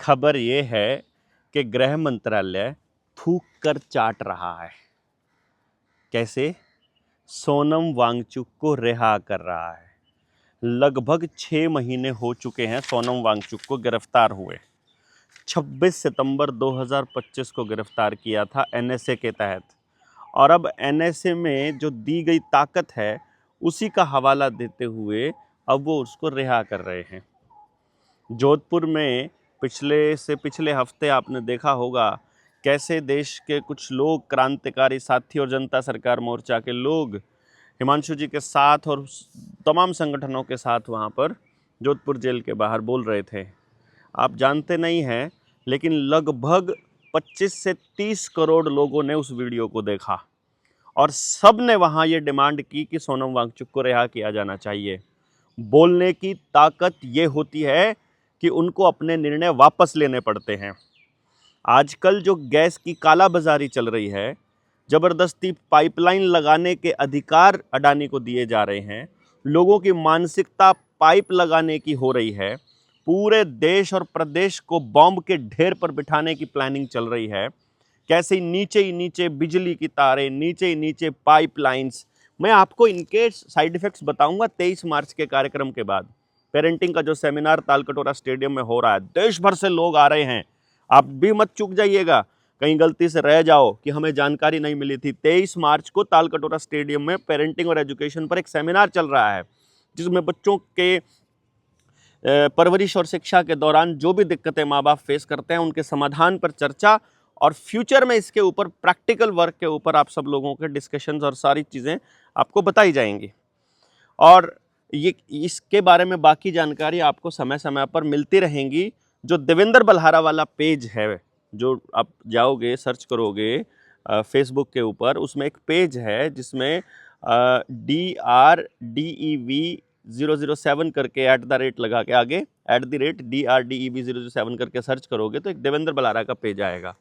खबर ये है कि गृह मंत्रालय थूक कर चाट रहा है। कैसे? सोनम वांगचुक को रिहा कर रहा है। लगभग 6 महीने हो चुके हैं सोनम वांगचुक को गिरफ्तार हुए। 26 सितंबर 2025 को गिरफ्तार किया था एनएसए के तहत, और अब एनएसए में जो दी गई ताकत है उसी का हवाला देते हुए अब वो उसको रिहा कर रहे हैं। जोधपुर में पिछले हफ्ते आपने देखा होगा कैसे देश के कुछ लोग, क्रांतिकारी साथी और जनता सरकार मोर्चा के लोग हिमांशु जी के साथ और तमाम संगठनों के साथ वहाँ पर जोधपुर जेल के बाहर बोल रहे थे। आप जानते नहीं हैं, लेकिन लगभग 25 से 30 करोड़ लोगों ने उस वीडियो को देखा और सब ने वहाँ ये डिमांड की कि सोनम वांगचुक को रिहा किया जाना चाहिए। बोलने की ताकत ये होती है कि उनको अपने निर्णय वापस लेने पड़ते हैं। आजकल जो गैस की कालाबाजारी चल रही है, ज़बरदस्ती पाइपलाइन लगाने के अधिकार अडानी को दिए जा रहे हैं, लोगों की मानसिकता पाइप लगाने की हो रही है, पूरे देश और प्रदेश को बॉम्ब के ढेर पर बिठाने की प्लानिंग चल रही है। कैसे ही नीचे बिजली की तारें, नीचे ही नीचे पाइपलाइंस। मैं आपको इनके साइड इफ़ेक्ट्स बताऊंगा 23 मार्च के कार्यक्रम के बाद। पेरेंटिंग का जो सेमिनार तालकटोरा स्टेडियम में हो रहा है, देश भर से लोग आ रहे हैं। आप भी मत चूक जाइएगा, कहीं गलती से रह जाओ कि हमें जानकारी नहीं मिली थी। 23 मार्च को तालकटोरा स्टेडियम में पेरेंटिंग और एजुकेशन पर एक सेमिनार चल रहा है, जिसमें बच्चों के परवरिश और शिक्षा के दौरान जो भी दिक्कतें माँ बाप फेस करते हैं उनके समाधान पर चर्चा, और फ्यूचर में इसके ऊपर प्रैक्टिकल वर्क के ऊपर आप सब लोगों के डिस्कशंस और सारी चीज़ें आपको बताई जाएंगी। और ये इसके बारे में बाकी जानकारी आपको समय समय पर मिलती रहेंगी। जो देवेंद्र बल्हारा वाला पेज है, जो आप जाओगे सर्च करोगे फेसबुक के ऊपर, उसमें एक पेज है जिसमें DRDEV007 करके @ लगा के आगे @DRDEV007 करके सर्च करोगे तो एक देवेंद्र बल्हारा का पेज आएगा।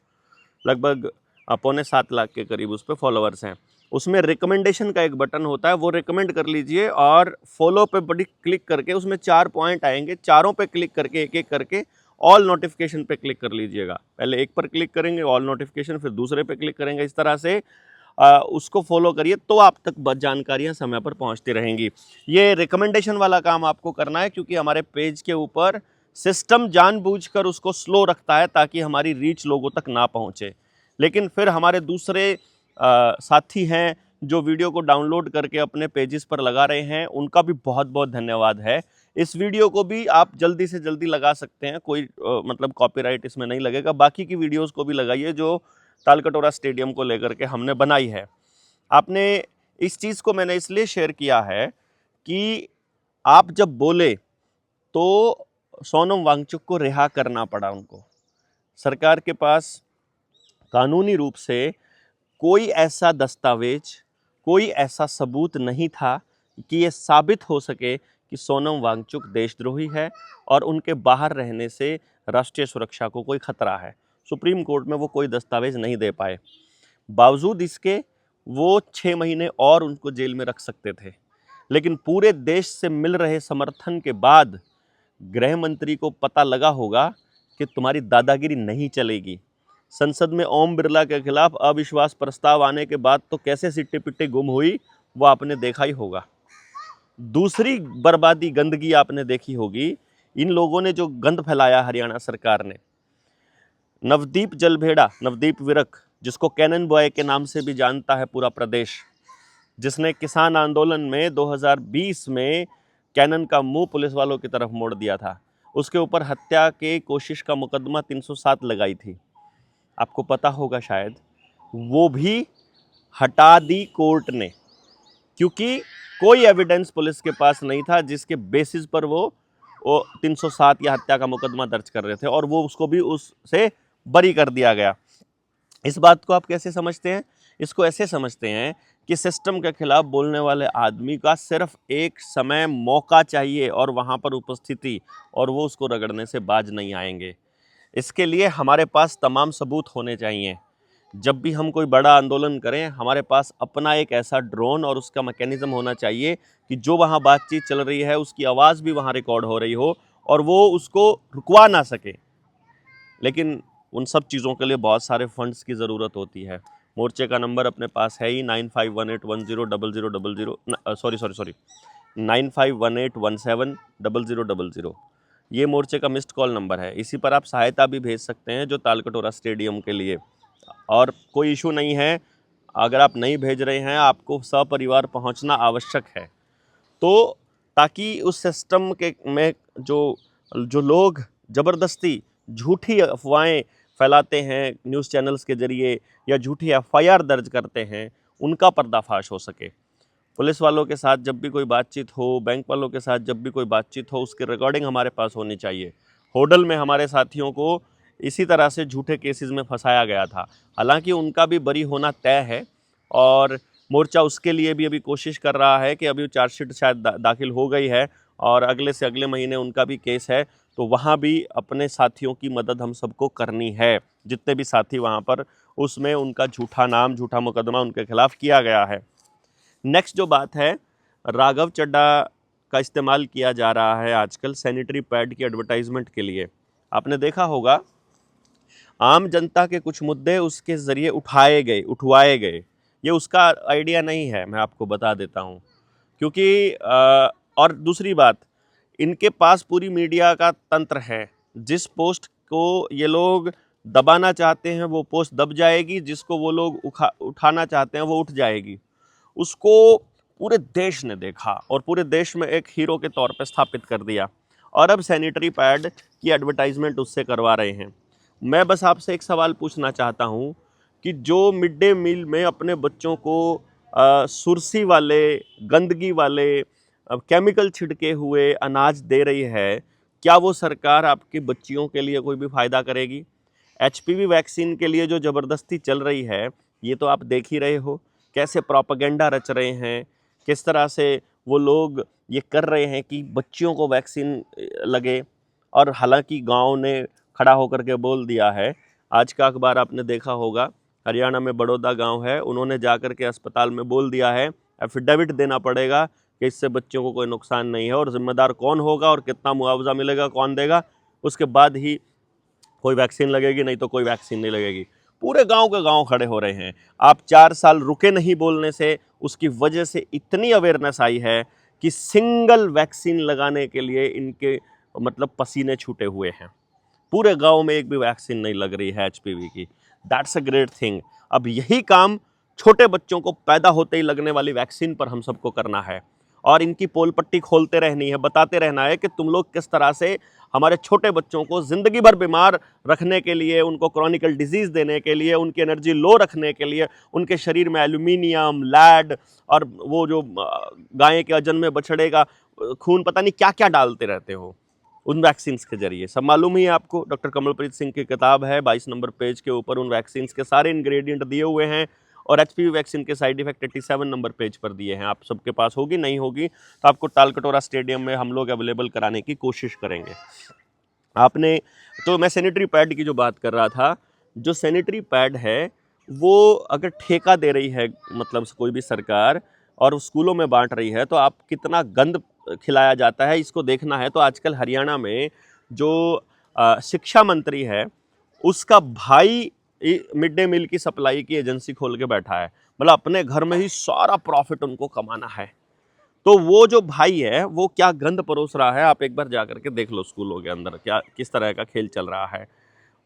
लगभग 6.25 लाख के करीब उस पर फॉलोअर्स हैं। उसमें रिकमेंडेशन का एक बटन होता है, वो रिकमेंड कर लीजिए और फॉलो पे बड़ी क्लिक करके उसमें 4 पॉइंट आएंगे, चारों पे क्लिक करके एक एक करके ऑल नोटिफिकेशन पे क्लिक कर लीजिएगा। पहले एक पर क्लिक करेंगे ऑल नोटिफिकेशन, फिर दूसरे पे क्लिक करेंगे। इस तरह से उसको फॉलो करिए तो आप तक जानकारियाँ समय पर पहुँचती रहेंगी। ये रिकमेंडेशन वाला काम आपको करना है, क्योंकि हमारे पेज के ऊपर सिस्टम जानबूझकर उसको स्लो रखता है ताकि हमारी रीच लोगों तक ना पहुँचे। लेकिन फिर हमारे दूसरे साथी हैं जो वीडियो को डाउनलोड करके अपने पेजेस पर लगा रहे हैं, उनका भी बहुत बहुत धन्यवाद है। इस वीडियो को भी आप जल्दी से जल्दी लगा सकते हैं, कोई मतलब कॉपीराइट इसमें नहीं लगेगा। बाकी की वीडियोस को भी लगाइए जो तालकटोरा स्टेडियम को लेकर के हमने बनाई है। आपने इस चीज़ को मैंने इसलिए शेयर किया है कि आप जब बोले तो सोनम वांगचुक को रिहा करना पड़ा उनको। सरकार के पास कानूनी रूप से कोई ऐसा दस्तावेज, कोई ऐसा सबूत नहीं था कि ये साबित हो सके कि सोनम वांगचुक देशद्रोही है और उनके बाहर रहने से राष्ट्रीय सुरक्षा को कोई खतरा है। सुप्रीम कोर्ट में वो कोई दस्तावेज नहीं दे पाए। बावजूद इसके वो 6 महीने और उनको जेल में रख सकते थे, लेकिन पूरे देश से मिल रहे समर्थन के बाद गृह मंत्री को पता लगा होगा कि तुम्हारी दादागिरी नहीं चलेगी। संसद में ओम बिरला के खिलाफ अविश्वास प्रस्ताव आने के बाद तो कैसे सिट्टी पिट्टी गुम हुई वो आपने देखा ही होगा। दूसरी बर्बादी, गंदगी आपने देखी होगी। इन लोगों ने जो गंद फैलाया हरियाणा सरकार ने, नवदीप जलभेड़ा, नवदीप विरक, जिसको कैनन बॉय के नाम से भी जानता है पूरा प्रदेश, जिसने किसान आंदोलन में 2020 में कैनन का मुंह पुलिस वालों की तरफ मोड़ दिया था, उसके ऊपर हत्या के कोशिश का मुकदमा 307 लगाई थी। आपको पता होगा शायद, वो भी हटा दी कोर्ट ने, क्योंकि कोई एविडेंस पुलिस के पास नहीं था जिसके बेसिस पर वो 307 या हत्या का मुकदमा दर्ज कर रहे थे, और वो उसको भी उससे बरी कर दिया गया। इस बात को आप कैसे समझते हैं? इसको ऐसे समझते हैं कि सिस्टम के खिलाफ बोलने वाले आदमी का सिर्फ एक समय, मौका चाहिए और वहाँ पर उपस्थिति, और वो उसको रगड़ने से बाज नहीं आएंगे। इसके लिए हमारे पास तमाम सबूत होने चाहिए। जब भी हम कोई बड़ा आंदोलन करें, हमारे पास अपना एक ऐसा ड्रोन और उसका मैकेनिज्म होना चाहिए कि जो वहाँ बातचीत चल रही है उसकी आवाज़ भी वहाँ रिकॉर्ड हो रही हो और वो उसको रुकवा ना सके। लेकिन उन सब चीज़ों के लिए बहुत सारे फंड्स की ज़रूरत होती है। मोर्चे का नंबर अपने पास है ही 9518100000, सॉरी 9518170000। ये मोर्चे का मिस्ड कॉल नंबर है, इसी पर आप सहायता भी भेज सकते हैं जो तालकटोरा स्टेडियम के लिए। और कोई इशू नहीं है, अगर आप नहीं भेज रहे हैं, आपको सपरिवार पहुंचना आवश्यक है। तो ताकि उस सिस्टम के में जो जो लोग ज़बरदस्ती झूठी अफवाहें फैलाते हैं न्यूज़ चैनल्स के ज़रिए या झूठी एफआईआर दर्ज करते हैं, उनका पर्दाफाश हो सके। पुलिस वालों के साथ जब भी कोई बातचीत हो, बैंक वालों के साथ जब भी कोई बातचीत हो, उसकी रिकॉर्डिंग हमारे पास होनी चाहिए। होडल में हमारे साथियों को इसी तरह से झूठे केसेस में फंसाया गया था। हालांकि उनका भी बरी होना तय है और मोर्चा उसके लिए भी अभी कोशिश कर रहा है कि अभी चार्जशीट शायद दाखिल हो गई है और अगले से अगले महीने उनका भी केस है, तो वहाँ भी अपने साथियों की मदद हम सबको करनी है। जितने भी साथी वहाँ पर, उसमें उनका झूठा नाम, झूठा मुकदमा उनके खिलाफ किया गया है। नेक्स्ट जो बात है, राघव चड्ढा का इस्तेमाल किया जा रहा है आजकल सैनिटरी पैड की एडवर्टाइजमेंट के लिए। आपने देखा होगा आम जनता के कुछ मुद्दे उसके ज़रिए उठवाए गए। ये उसका आइडिया नहीं है, मैं आपको बता देता हूँ। क्योंकि और दूसरी बात, इनके पास पूरी मीडिया का तंत्र है। जिस पोस्ट को ये लोग दबाना चाहते हैं वो पोस्ट दब जाएगी, जिसको वो लोग उठाना चाहते हैं वो उठ जाएगी। उसको पूरे देश ने देखा और पूरे देश में एक हीरो के तौर पे स्थापित कर दिया और अब सैनिटरी पैड की एडवर्टाइजमेंट उससे करवा रहे हैं। मैं बस आपसे एक सवाल पूछना चाहता हूँ कि जो मिड डे मील में अपने बच्चों को सुरसी वाले, गंदगी वाले, केमिकल छिड़के हुए अनाज दे रही है, क्या वो सरकार आपकी बच्चियों के लिए कोई भी फ़ायदा करेगी? एचपीवी वैक्सीन के लिए जो ज़बरदस्ती चल रही है, ये तो आप देख ही रहे हो कैसे प्रोपेगेंडा रच रहे हैं, किस तरह से वो लोग ये कर रहे हैं कि बच्चियों को वैक्सीन लगे। और हालांकि गांव ने खड़ा होकर के बोल दिया है, आज का अखबार आपने देखा होगा, हरियाणा में बड़ौदा गांव है, उन्होंने जाकर के अस्पताल में बोल दिया है, एफिडेविट देना पड़ेगा कि इससे बच्चों को कोई नुकसान नहीं है और ज़िम्मेदार कौन होगा और कितना मुआवजा मिलेगा, कौन देगा, उसके बाद ही कोई वैक्सीन लगेगी, नहीं तो कोई वैक्सीन नहीं लगेगी। पूरे गांव के गांव खड़े हो रहे हैं। आप 4 साल रुके नहीं बोलने से, उसकी वजह से इतनी अवेयरनेस आई है कि सिंगल वैक्सीन लगाने के लिए इनके मतलब पसीने छूटे हुए हैं। पूरे गांव में एक भी वैक्सीन नहीं लग रही है एचपीवी की। That's a great thing. अब यही काम छोटे बच्चों को पैदा होते ही लगने वाली वैक्सीन पर हम सबको करना है और इनकी पोल पट्टी खोलते रहनी है, बताते रहना है कि तुम लोग किस तरह से हमारे छोटे बच्चों को ज़िंदगी भर बीमार रखने के लिए, उनको क्रॉनिकल डिजीज़ देने के लिए, उनकी एनर्जी लो रखने के लिए, उनके शरीर में एल्यूमिनियम, लैड और वो जो गाय के अजन में बछड़े का खून, पता नहीं क्या क्या डालते रहते हो उन वैक्सीन्स के जरिए। सब मालूम ही है आपको। डॉक्टर कमलप्रीत सिंह की किताब है, 22 नंबर पेज के ऊपर उन वैक्सीन्स के सारे इंग्रेडिएंट दिए हुए हैं और एचपीवी वैक्सीन के साइड इफेक्ट 87 नंबर पेज पर दिए हैं। आप सबके पास होगी, नहीं होगी तो आपको तालकटोरा स्टेडियम में हम लोग अवेलेबल कराने की कोशिश करेंगे। आपने तो मैं सैनिटरी पैड की जो बात कर रहा था, जो सैनिटरी पैड है वो अगर ठेका दे रही है मतलब कोई भी सरकार और स्कूलों में बांट रही है, तो आप कितना गंद खिलाया जाता है इसको देखना है। तो आजकल हरियाणा में जो शिक्षा मंत्री है, उसका भाई मिड डे मील की सप्लाई की एजेंसी खोल के बैठा है। मतलब अपने घर में ही सारा प्रॉफिट उनको कमाना है। तो वो जो भाई है वो क्या गंद परोस रहा है, आप एक बार जा करके देख लो स्कूलों के अंदर क्या किस तरह का खेल चल रहा है।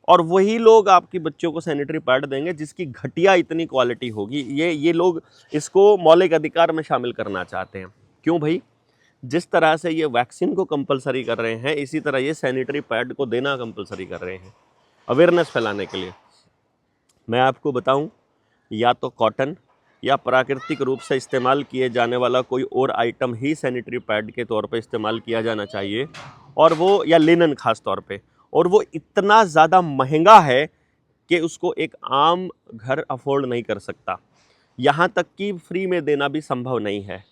और वही लोग आपकी बच्चों को सैनिटरी पैड देंगे जिसकी घटिया इतनी क्वालिटी होगी। ये लोग इसको मौलिक अधिकार में शामिल करना चाहते हैं। क्यों भाई? जिस तरह से ये वैक्सीन को कंपलसरी कर रहे हैं, इसी तरह ये सैनिटरी पैड को देना कंपलसरी कर रहे हैं अवेयरनेस फैलाने के लिए। मैं आपको बताऊं, या तो कॉटन या प्राकृतिक रूप से इस्तेमाल किए जाने वाला कोई और आइटम ही सैनिटरी पैड के तौर पे इस्तेमाल किया जाना चाहिए, और वो या लिनन खास तौर पे, और वो इतना ज़्यादा महंगा है कि उसको एक आम घर अफोर्ड नहीं कर सकता। यहाँ तक कि फ्री में देना भी संभव नहीं है।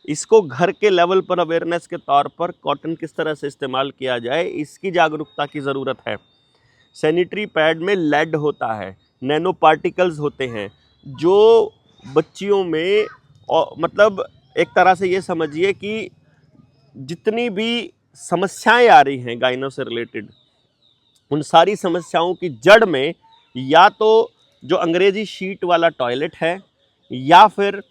इसको घर के लेवल पर अवेयरनेस के तौर पर कॉटन किस तरह से इस्तेमाल किया जाए, इसकी जागरूकता की ज़रूरत है। सैनिटरी पैड में लेड होता है, नैनो पार्टिकल्स होते हैं जो बच्चियों में, और मतलब एक तरह से ये समझिए कि जितनी भी समस्याएं आ रही हैं गाइनो से रिलेटेड, उन सारी समस्याओं की जड़ में या तो जो अंग्रेजी शीट वाला टॉयलेट है या फिर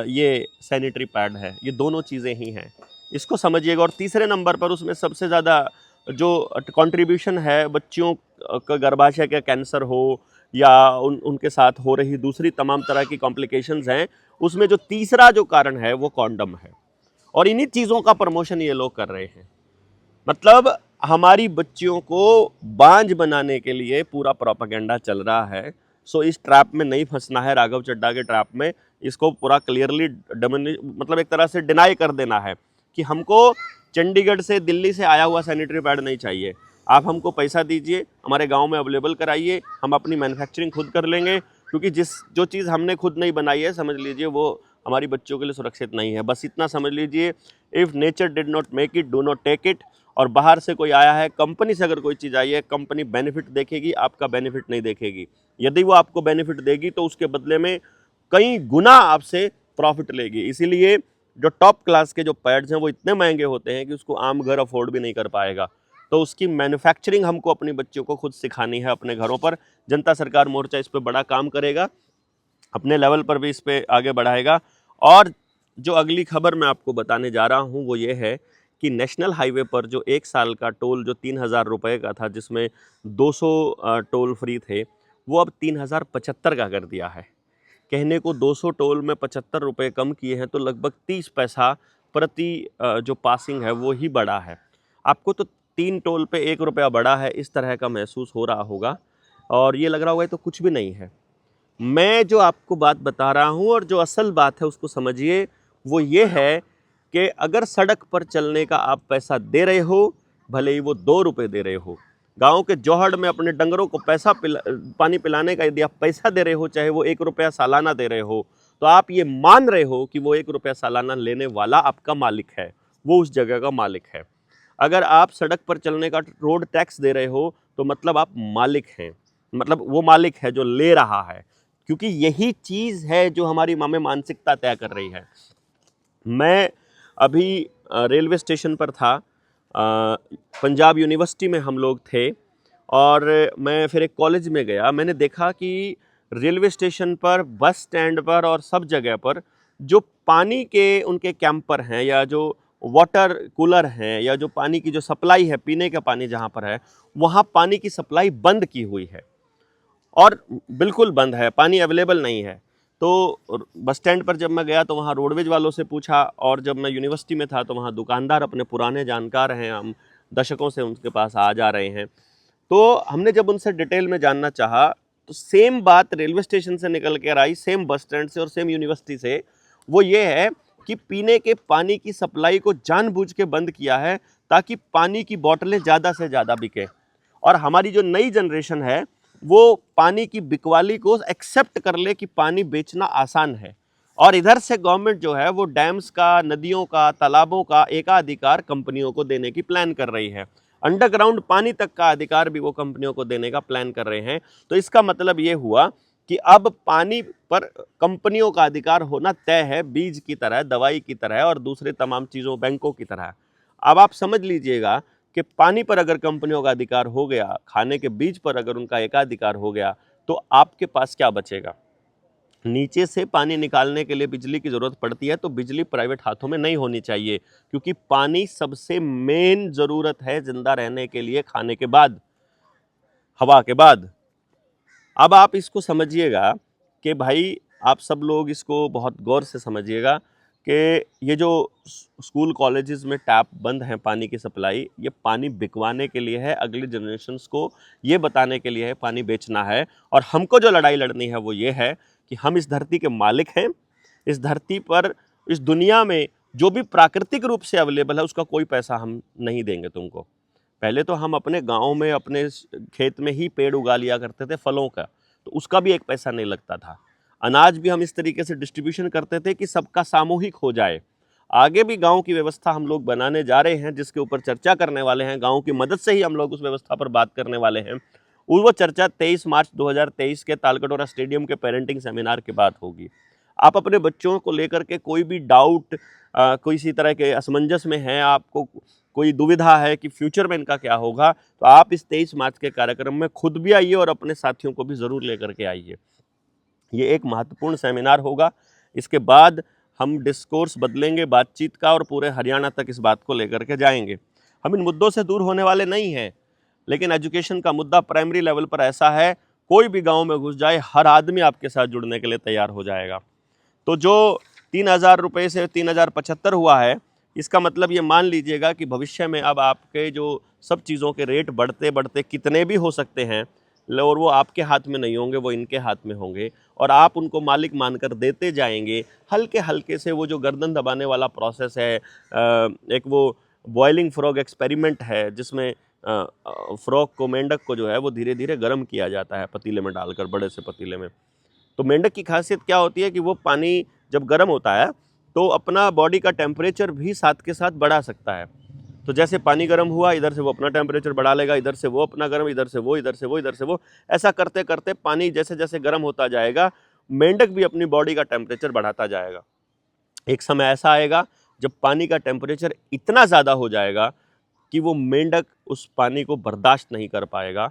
ये सैनिटरी पैड है, ये दोनों चीज़ें ही हैं, इसको समझिएगा। और तीसरे नंबर पर उसमें सबसे ज़्यादा जो कंट्रीब्यूशन है बच्चियों का गर्भाशय का कैंसर हो या उनके साथ हो रही दूसरी तमाम तरह की कॉम्प्लिकेशंस हैं, उसमें जो तीसरा जो कारण है वो कॉन्डम है। और इन्हीं चीज़ों का प्रमोशन ये लोग कर रहे हैं। मतलब हमारी बच्चियों को बांझ बनाने के लिए पूरा प्रोपेगेंडा चल रहा है। सो इस ट्रैप में नहीं फंसना है, राघव चड्ढा के ट्रैप में। इसको पूरा क्लियरली मतलब एक तरह से डिनाई कर देना है कि हमको चंडीगढ़ से दिल्ली से आया हुआ सैनिटरी पैड नहीं चाहिए। आप हमको पैसा दीजिए, हमारे गांव में अवेलेबल कराइए, हम अपनी मैन्युफैक्चरिंग खुद कर लेंगे, क्योंकि जो चीज़ हमने खुद नहीं बनाई है, समझ लीजिए वो हमारी बच्चों के लिए सुरक्षित नहीं है। बस इतना समझ लीजिए, if nature did not make it, do not take it. और बाहर से कोई आया है, कंपनी से अगर कोई चीज़ आई है, कंपनी बेनिफिट देखेगी, आपका बेनिफिट नहीं देखेगी। यदि वो आपको बेनिफिट देगी तो उसके बदले में कई गुना आपसे प्रॉफिट लेगी। इसीलिए जो टॉप क्लास के जो पैड्स हैं वो इतने महंगे होते हैं कि उसको आम घर अफोर्ड भी नहीं कर पाएगा। तो उसकी मैन्युफैक्चरिंग हमको अपनी बच्चों को खुद सिखानी है अपने घरों पर। जनता सरकार मोर्चा इस पर बड़ा काम करेगा, अपने लेवल पर भी इस पर आगे बढ़ाएगा। और जो अगली खबर मैं आपको बताने जा रहा हूँ वो ये है कि नेशनल हाईवे पर जो 1 साल का टोल जो 3000 रुपये का था, जिसमें 200 टोल फ्री थे, वो अब 3075 का कर दिया है। कहने को 200 टोल में 75 रुपये कम किए हैं, तो लगभग 30 पैसा प्रति जो पासिंग है वो ही बढ़ा है। आपको तो 3 टोल पे 1 रुपया बढ़ा है, इस तरह का महसूस हो रहा होगा और ये लग रहा होगा ये तो कुछ भी नहीं है। मैं जो आपको बात बता रहा हूँ और जो असल बात है उसको समझिए, वो ये है कि अगर सड़क पर चलने का आप पैसा दे रहे हो, भले ही वो 2 रुपये दे रहे हो, गांव के जौहड़ में अपने डंगरों को पानी पिलाने का यदि आप पैसा दे रहे हो, चाहे वो 1 रुपया सालाना दे रहे हो, तो आप ये मान रहे हो कि वो 1 रुपया सालाना लेने वाला आपका मालिक है, वो उस जगह का मालिक है। अगर आप सड़क पर चलने का रोड टैक्स दे रहे हो तो मतलब आप मालिक हैं, मतलब वो मालिक है जो ले रहा है, क्योंकि यही चीज़ है जो हमारी मानसिकता तय कर रही है। मैं अभी रेलवे स्टेशन पर था, पंजाब यूनिवर्सिटी में हम लोग थे और मैं फिर एक कॉलेज में गया। मैंने देखा कि रेलवे स्टेशन पर, बस स्टैंड पर और सब जगह पर जो पानी के उनके कैंपर हैं या जो वाटर कूलर हैं या जो पानी की जो सप्लाई है, पीने का पानी जहाँ पर है, वहाँ पानी की सप्लाई बंद की हुई है और बिल्कुल बंद है, पानी अवेलेबल नहीं है। तो बस स्टैंड पर जब मैं गया तो वहाँ रोडवेज वालों से पूछा, और जब मैं यूनिवर्सिटी में था तो वहाँ दुकानदार अपने पुराने जानकार हैं, हम दशकों से उनके पास आ जा रहे हैं, तो हमने जब उनसे डिटेल में जानना चाहा तो सेम बात रेलवे स्टेशन से निकल कर आई, सेम बस स्टैंड से और सेम यूनिवर्सिटी से। वो ये है कि पीने के पानी की सप्लाई को जानबूझ के बंद किया है ताकि पानी की बोतलें ज़्यादा से ज़्यादा बिकें और हमारी जो नई जनरेशन है वो पानी की बिकवाली को एक्सेप्ट कर ले कि पानी बेचना आसान है। और इधर से गवर्नमेंट जो है वो डैम्स का, नदियों का, तालाबों का एकाधिकार कंपनियों को देने की प्लान कर रही है। अंडरग्राउंड पानी तक का अधिकार भी वो कंपनियों को देने का प्लान कर रहे हैं। तो इसका मतलब ये हुआ कि अब पानी पर कंपनियों का अधिकार होना तय है, बीज की तरह, दवाई की तरह और दूसरे तमाम चीज़ों, बैंकों की तरह। अब आप समझ लीजिएगा कि पानी पर अगर कंपनियों का अधिकार हो गया, खाने के बीज पर अगर उनका एकाधिकार हो गया, तो आपके पास क्या बचेगा? नीचे से पानी निकालने के लिए बिजली की ज़रूरत पड़ती है, तो बिजली प्राइवेट हाथों में नहीं होनी चाहिए, क्योंकि पानी सबसे मेन ज़रूरत है जिंदा रहने के लिए, खाने के बाद, हवा के बाद। अब आप इसको समझिएगा कि भाई, आप सब लोग इसको बहुत गौर से समझिएगा कि ये जो स्कूल कॉलेजेस में टैप बंद हैं पानी की सप्लाई, ये पानी बिकवाने के लिए है, अगली जनरेशन्स को ये बताने के लिए है पानी बेचना है। और हमको जो लड़ाई लड़नी है वो ये है कि हम इस धरती के मालिक हैं। इस धरती पर, इस दुनिया में जो भी प्राकृतिक रूप से अवेलेबल है उसका कोई पैसा हम नहीं देंगे तुमको। पहले तो हम अपने गांव में, अपने खेत में ही पेड़ उगा लिया करते थे फलों का, तो उसका भी एक पैसा नहीं लगता था। अनाज भी हम इस तरीके से डिस्ट्रीब्यूशन करते थे कि सबका सामूहिक हो जाए। आगे भी गांव की व्यवस्था हम लोग बनाने जा रहे हैं, जिसके ऊपर चर्चा करने वाले हैं। गांव की मदद से ही हम लोग उस व्यवस्था पर बात करने वाले हैं। वो चर्चा 23 मार्च 2023 के तालकटोरा स्टेडियम के पेरेंटिंग सेमिनार के बाद होगी। आप अपने बच्चों को लेकर के कोई भी डाउट, कोई इसी तरह के असमंजस में हैं, आपको कोई दुविधा है कि फ्यूचर में इनका क्या होगा, तो आप इस 23 मार्च के कार्यक्रम में खुद भी आइए और अपने साथियों को भी ज़रूर लेकर के आइए। ये एक महत्वपूर्ण सेमिनार होगा। इसके बाद हम डिस्कोर्स बदलेंगे बातचीत का और पूरे हरियाणा तक इस बात को लेकर के जाएंगे। हम इन मुद्दों से दूर होने वाले नहीं हैं, लेकिन एजुकेशन का मुद्दा प्राइमरी लेवल पर ऐसा है, कोई भी गांव में घुस जाए हर आदमी आपके साथ जुड़ने के लिए तैयार हो जाएगा। तो जो 3,000 रुपये से 3,075 हुआ है, इसका मतलब ये मान लीजिएगा कि भविष्य में अब आपके जो सब चीज़ों के रेट बढ़ते बढ़ते कितने भी हो सकते हैं, और वो आपके हाथ में नहीं होंगे, वो इनके हाथ में होंगे और आप उनको मालिक मानकर देते जाएंगे। हल्के हल्के से वो जो गर्दन दबाने वाला प्रोसेस है, एक वो बॉइलिंग फ्रॉग एक्सपेरिमेंट है जिसमें फ्रॉग को, मेंढक को जो है वो धीरे धीरे गर्म किया जाता है पतीले में डालकर, बड़े से पतीले में। तो मेंढक की खासियत क्या होती है कि वो पानी जब गर्म होता है तो अपना बॉडी का टेम्परेचर भी साथ के साथ बढ़ा सकता है। तो जैसे पानी गर्म हुआ, इधर से वो अपना टेम्परेचर बढ़ा लेगा, इधर से वो अपना गर्म, इधर से वो, इधर से वो, इधर से वो, ऐसा करते करते पानी जैसे जैसे गर्म होता जाएगा, मेंढक भी अपनी बॉडी का टेम्परेचर बढ़ाता जाएगा। एक समय ऐसा आएगा जब पानी का टेम्परेचर इतना ज़्यादा हो जाएगा कि वो मेंढक उस पानी को बर्दाश्त नहीं कर पाएगा।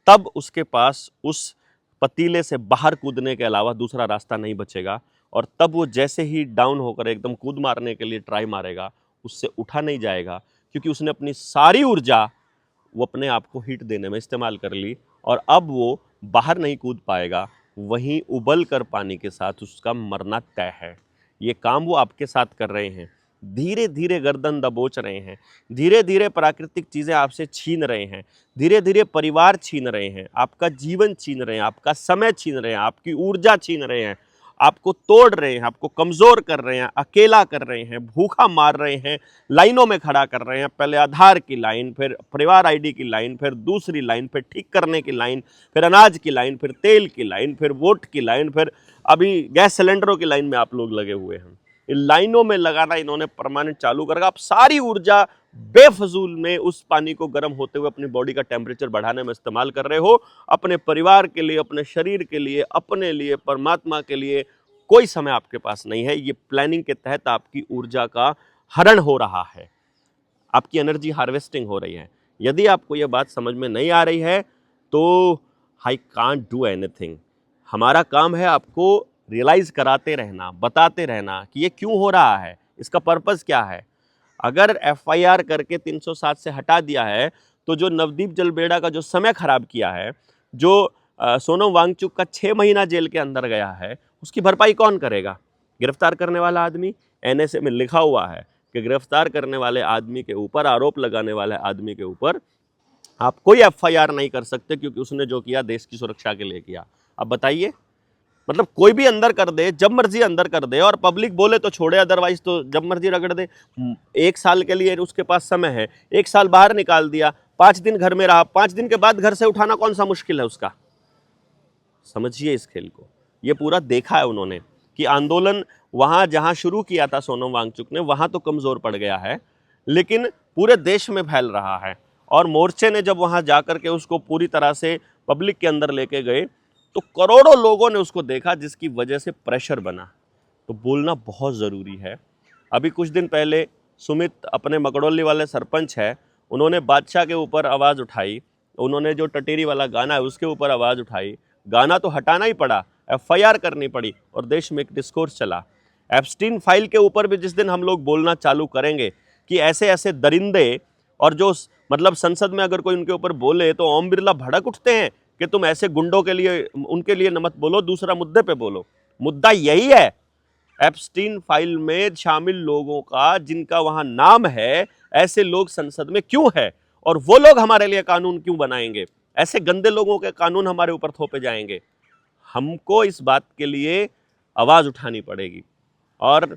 तब उसके पास उस पतीले से बाहर कूदने के अलावा दूसरा रास्ता नहीं बचेगा, और तब वो जैसे ही डाउन होकर एकदम कूद मारने के लिए ट्राई मारेगा, उससे उठा नहीं जाएगा, क्योंकि उसने अपनी सारी ऊर्जा वो अपने आप को हीट देने में इस्तेमाल कर ली, और अब वो बाहर नहीं कूद पाएगा, वहीं उबल कर पानी के साथ उसका मरना तय है। ये काम वो आपके साथ कर रहे हैं, धीरे धीरे गर्दन दबोच रहे हैं, धीरे धीरे प्राकृतिक चीज़ें आपसे छीन रहे हैं, धीरे धीरे परिवार छीन रहे हैं, आपका जीवन छीन रहे हैं, आपका समय छीन रहे हैं, आपकी ऊर्जा छीन रहे हैं, आपको तोड़ रहे हैं, आपको कमज़ोर कर रहे हैं, अकेला कर रहे हैं, भूखा मार रहे हैं, लाइनों में खड़ा कर रहे हैं। पहले आधार की लाइन, फिर परिवार आईडी की लाइन, फिर दूसरी लाइन, फिर ठीक करने की लाइन, फिर अनाज की लाइन, फिर तेल की लाइन, फिर वोट की लाइन, फिर अभी गैस सिलेंडरों की लाइन में आप लोग लगे हुए हैं। इन लाइनों में लगाना इन्होंने परमानेंट चालू कर रखा। आप सारी ऊर्जा बेफजूल में उस पानी को गर्म होते हुए अपनी बॉडी का टेम्परेचर बढ़ाने में इस्तेमाल कर रहे हो। अपने परिवार के लिए, अपने शरीर के लिए, अपने लिए, परमात्मा के लिए कोई समय आपके पास नहीं है। ये प्लानिंग के तहत आपकी ऊर्जा का हरण हो रहा है, आपकी एनर्जी हार्वेस्टिंग हो रही है। यदि आपको ये बात समझ में नहीं आ रही है तो आई कांट डू एनीथिंग। हमारा काम है आपको रियलाइज़ कराते रहना, बताते रहना कि ये क्यों हो रहा है, इसका पर्पज़ क्या है। अगर एफआईआर करके 307 से हटा दिया है, तो जो नवदीप जलबेड़ा का जो समय खराब किया है, जो सोनम वांगचुक का 6 महीना जेल के अंदर गया है, उसकी भरपाई कौन करेगा? गिरफ्तार करने वाला आदमी। एनएसए में लिखा हुआ है कि गिरफ्तार करने वाले आदमी के ऊपर, आरोप लगाने वाले आदमी के ऊपर आप कोई एफआईआर नहीं कर सकते, क्योंकि उसने जो किया देश की सुरक्षा के लिए किया। अब बताइए, मतलब कोई भी अंदर कर दे, जब मर्जी अंदर कर दे, और पब्लिक बोले तो छोड़े, अदरवाइज तो जब मर्जी रगड़ दे। 1 साल के लिए उसके पास समय है, 1 साल बाहर निकाल दिया, 5 दिन घर में रहा, 5 दिन के बाद घर से उठाना कौन सा मुश्किल है उसका? समझिए इस खेल को। ये पूरा देखा है उन्होंने कि आंदोलन वहाँ जहाँ शुरू किया था सोनम वांगचुक ने, वहाँ तो कमज़ोर पड़ गया है, लेकिन पूरे देश में फैल रहा है। और मोर्चे ने जब वहाँ जाकर के उसको पूरी तरह से पब्लिक के अंदर लेके गए, तो करोड़ों लोगों ने उसको देखा, जिसकी वजह से प्रेशर बना। तो बोलना बहुत ज़रूरी है। अभी कुछ दिन पहले सुमित, अपने मकड़ौली वाले सरपंच है, उन्होंने बादशाह के ऊपर आवाज़ उठाई, उन्होंने जो टटेरी वाला गाना है उसके ऊपर आवाज़ उठाई। गाना तो हटाना ही पड़ा, एफआईआर करनी पड़ी, और देश में एक डिस्कोर्स चला। एप्स्टीन फाइल के ऊपर भी जिस दिन हम लोग बोलना चालू करेंगे कि ऐसे ऐसे दरिंदे, और जो मतलब संसद में अगर कोई उनके ऊपर बोले तो ओम बिरला भड़क उठते हैं कि तुम ऐसे गुंडों के लिए, उनके लिए मत बोलो, दूसरा मुद्दे पे बोलो। मुद्दा यही है, एप्स्टीन फाइल में शामिल लोगों का जिनका वहां नाम है, ऐसे लोग संसद में क्यों है, और वो लोग हमारे लिए कानून क्यों बनाएंगे? ऐसे गंदे लोगों के कानून हमारे ऊपर थोपे जाएंगे। हमको इस बात के लिए आवाज़ उठानी पड़ेगी। और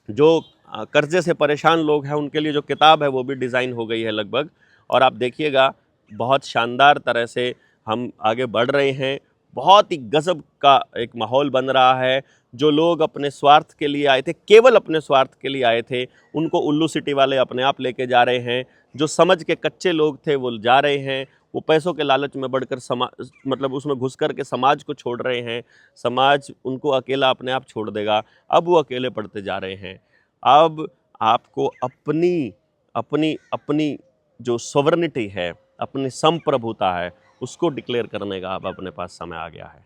जो कर्जे से परेशान लोग हैं, उनके लिए जो किताब है वो भी डिज़ाइन हो गई है लगभग, और आप देखिएगा बहुत शानदार तरह से हम आगे बढ़ रहे हैं। बहुत ही गजब का एक माहौल बन रहा है। जो लोग अपने स्वार्थ के लिए आए थे, केवल अपने स्वार्थ के लिए आए थे, उनको उल्लू सिटी वाले अपने आप लेके जा रहे हैं। जो समझ के कच्चे लोग थे वो जा रहे हैं, वो पैसों के लालच में बढ़कर मतलब उसमें घुस कर के समाज को छोड़ रहे हैं। समाज उनको अकेला अपने आप छोड़ देगा। अब वो अकेले पड़ते जा रहे हैं। अब आपको अपनी अपनी अपनी जो सॉवरेनिटी है, अपनी संप्रभुता है, उसको डिक्लेयर करने का अब अपने पास समय आ गया है।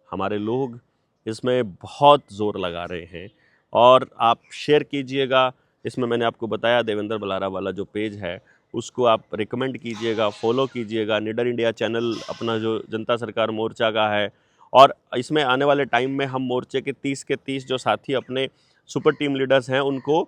हमारे लोग इसमें बहुत ज़ोर लगा रहे हैं और आप शेयर कीजिएगा। इसमें मैंने आपको बताया देवेंद्र बलारा वाला जो पेज है उसको आप रिकमेंड कीजिएगा, फॉलो कीजिएगा। निडर इंडिया चैनल अपना जो जनता सरकार मोर्चा का है, और इसमें आने वाले टाइम में हम मोर्चे के 30 के 30 जो साथी अपने सुपर टीम लीडर्स हैं उनको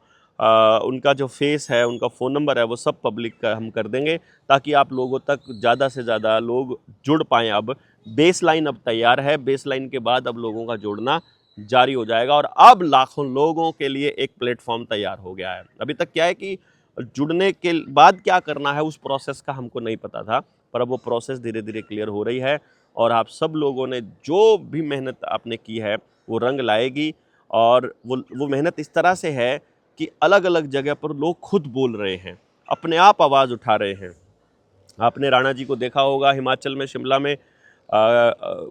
उनका जो फेस है, उनका फ़ोन नंबर है, वो सब पब्लिक का हम कर देंगे ताकि आप लोगों तक ज़्यादा से ज़्यादा लोग जुड़ पाएँ। अब बेसलाइन अब तैयार है, बेसलाइन के बाद अब लोगों का जोड़ना जारी हो जाएगा और अब लाखों लोगों के लिए एक प्लेटफॉर्म तैयार हो गया है। अभी तक क्या है कि जुड़ने के बाद क्या करना है उस प्रोसेस का हमको नहीं पता था, पर अब वो प्रोसेस धीरे धीरे क्लियर हो रही है और आप सब लोगों ने जो भी मेहनत आपने की है वो रंग लाएगी। और वो मेहनत इस तरह से है कि अलग अलग जगह पर लोग खुद बोल रहे हैं, अपने आप आवाज़ उठा रहे हैं। आपने राणा जी को देखा होगा हिमाचल में, शिमला में,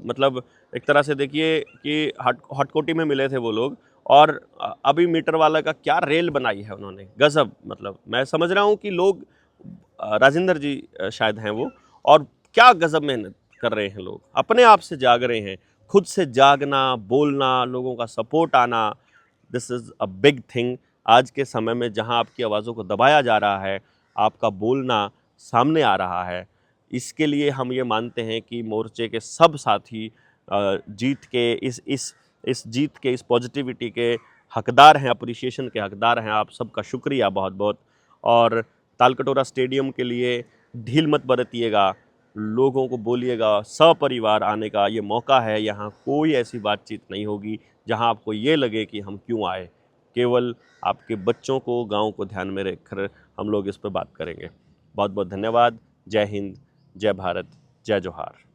मतलब एक तरह से देखिए कि हटकोटी में मिले थे वो लोग, और अभी मीटर वाला का क्या रेल बनाई है उन्होंने, गजब। मतलब मैं समझ रहा हूँ कि लोग, राजेंद्र जी शायद हैं वो, और क्या गजब मेहनत कर रहे हैं। लोग अपने आप से जाग रहे हैं, खुद से जागना, बोलना, लोगों का सपोर्ट आना, this is a big thing. आज के समय में जहां आपकी आवाज़ों को दबाया जा रहा है, आपका बोलना सामने आ रहा है। इसके लिए हम ये मानते हैं कि मोर्चे के सब साथी जीत के इस जीत के, इस पॉजिटिविटी के हकदार हैं, अप्रिसिएशन के हकदार हैं। आप सबका शुक्रिया बहुत बहुत। और तालकटोरा स्टेडियम के लिए ढील मत बरतिएगा, लोगों को बोलिएगा सपरिवार आने का ये मौका है। यहाँ कोई ऐसी बातचीत नहीं होगी जहाँ आपको ये लगे कि हम क्यों आए। केवल आपके बच्चों को, गाँव को ध्यान में रखकर हम लोग इस पर बात करेंगे। बहुत बहुत धन्यवाद। जय हिंद, जय भारत, जय जोहार।